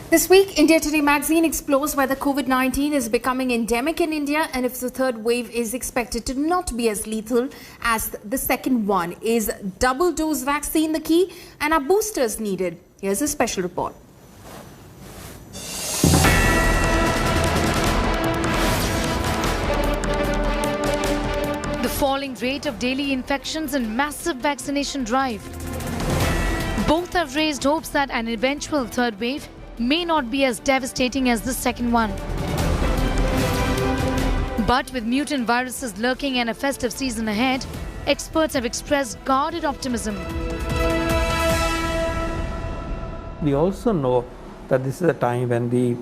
This week, India Today magazine explores whether COVID-19 is becoming endemic in India and if the third wave is expected to not be as lethal as the second one. Is double-dose vaccine the key and are boosters needed? Here's a special report. The falling rate of daily infections and massive vaccination drive. Both have raised hopes that an eventual third wave may not be as devastating as the second one. But with mutant viruses lurking and a festive season ahead, experts have expressed guarded optimism. We also know that this is a time when the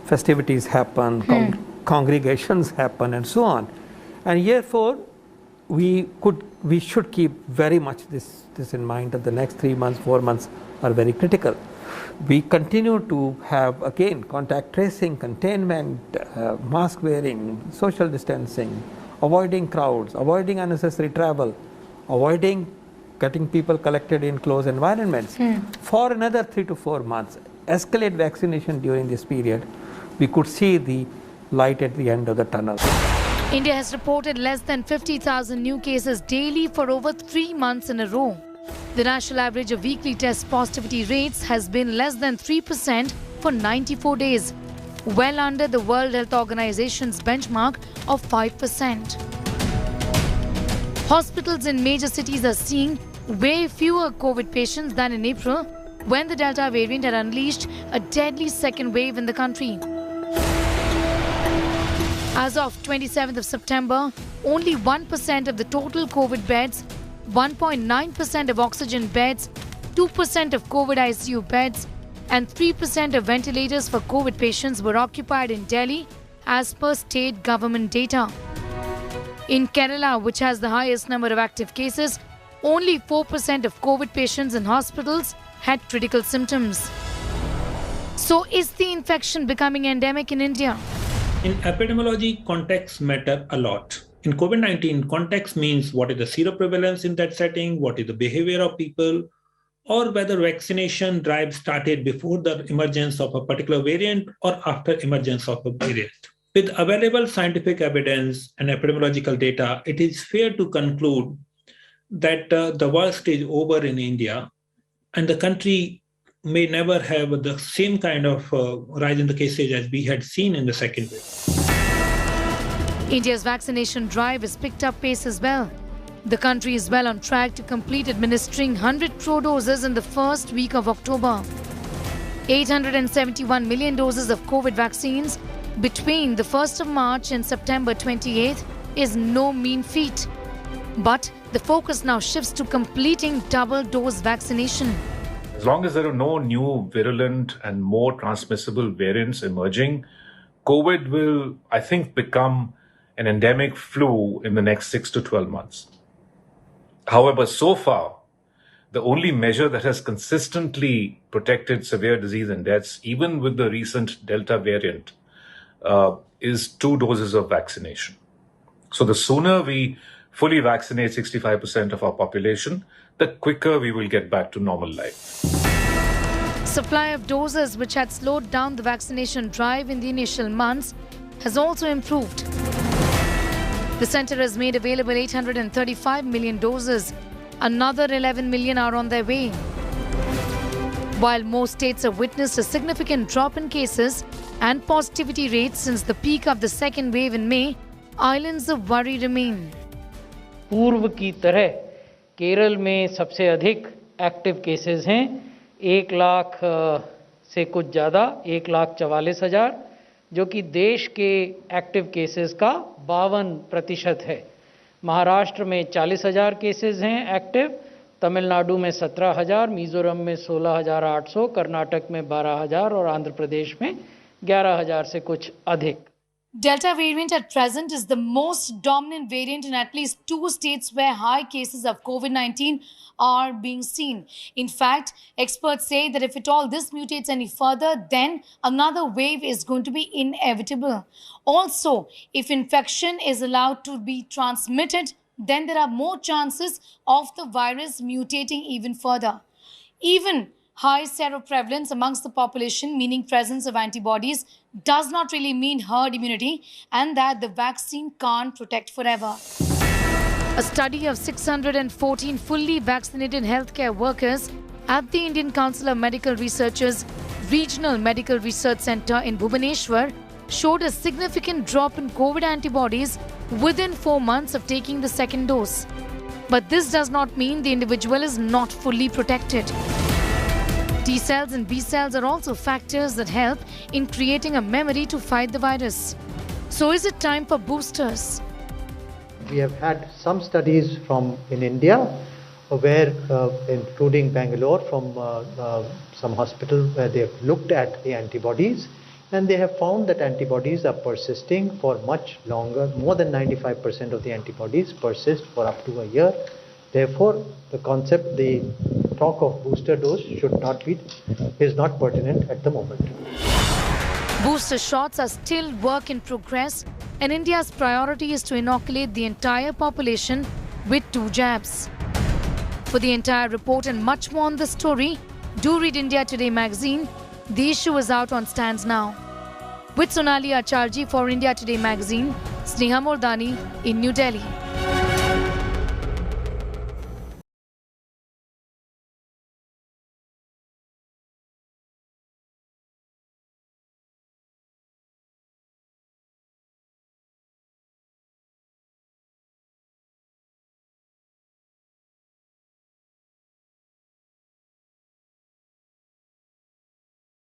festivities happen, congregations happen and so on. And therefore, we should keep very much this in mind, that the next 3 months, 4 months are very critical. We continue to have, again, contact tracing, containment, mask wearing, social distancing, avoiding crowds, avoiding unnecessary travel, avoiding getting people collected in closed environments. For another 3 to 4 months, escalate vaccination during this period, we could see the light at the end of the tunnel. India has reported less than 50,000 new cases daily for over 3 months in a row. The national average of weekly test positivity rates has been less than 3% for 94 days, well under the World Health Organization's benchmark of 5%. Hospitals in major cities are seeing way fewer COVID patients than in April, when the Delta variant had unleashed a deadly second wave in the country. As of 27th of September, only 1% of the total COVID beds, 1.9% of oxygen beds, 2% of COVID ICU beds, and 3% of ventilators for COVID patients were occupied in Delhi, as per state government data. In Kerala, which has the highest number of active cases, only 4% of COVID patients in hospitals had critical symptoms. So, is the infection becoming endemic in India? In epidemiology, contexts matter a lot. In COVID-19, context means what is the seroprevalence in that setting, what is the behavior of people, or whether vaccination drive started before the emergence of a particular variant or after emergence of a variant. With available scientific evidence and epidemiological data, it is fair to conclude that the worst is over in India, and the country may never have the same kind of rise in the cases as we had seen in the second wave. India's vaccination drive has picked up pace as well. The country is well on track to complete administering 100 crore doses in the first week of October. 871 million doses of COVID vaccines between the 1st of March and September 28th is no mean feat. But the focus now shifts to completing double-dose vaccination. As long as there are no new virulent and more transmissible variants emerging, COVID will, I think, become an endemic flu in the next 6 to 12 months. However, so far, the only measure that has consistently protected severe disease and deaths, even with the recent Delta variant, is 2 doses of vaccination. So the sooner we fully vaccinate 65% of our population, the quicker we will get back to normal life. Supply of doses, which had slowed down the vaccination drive in the initial months, has also improved. The centre has made available 835 million doses. Another 11 million are on their way. While most states have witnessed a significant drop in cases and positivity rates since the peak of the second wave in May, islands of worry remain. पूर्व की तरह केरल में सबसे अधिक active cases हैं, 1 लाख से कुछ ज़्यादा, 1,44,000, जो कि देश के एक्टिव केसेस का 52% है। महाराष्ट्र में 40,000 केसेस हैं एक्टिव, तमिलनाडु में 17,000, मिजोरम में 16,800, कर्नाटक में 12,000 और आंध्र प्रदेश में 11,000 से कुछ अधिक। Delta variant at present is the most dominant variant in at least 2 states where high cases of COVID-19 are being seen. In fact, experts say that if at all this mutates any further, then another wave is going to be inevitable. Also, if infection is allowed to be transmitted, then there are more chances of the virus mutating even further. Even High seroprevalence amongst the population, meaning presence of antibodies, does not really mean herd immunity and that the vaccine can't protect forever. A study of 614 fully vaccinated healthcare workers at the Indian Council of Medical Researchers Regional Medical Research Centre in Bhubaneswar showed a significant drop in COVID antibodies within 4 months of taking the second dose. But this does not mean the individual is not fully protected. T cells and B cells are also factors that help in creating a memory to fight the virus. So is it time for boosters? We have had some studies in India where, including Bangalore, from some hospital where they have looked at the antibodies, and they have found that antibodies are persisting for much longer. More than 95% of the antibodies persist for up to a year. Therefore, the talk of booster dose is not pertinent at the moment. Booster shots are still work in progress, and India's priority is to inoculate the entire population with 2 jabs. For the entire report and much more on this story, do read India Today magazine. The issue is out on stands now. With Sonali Acharji for India Today magazine, Sneha Mordani in New Delhi.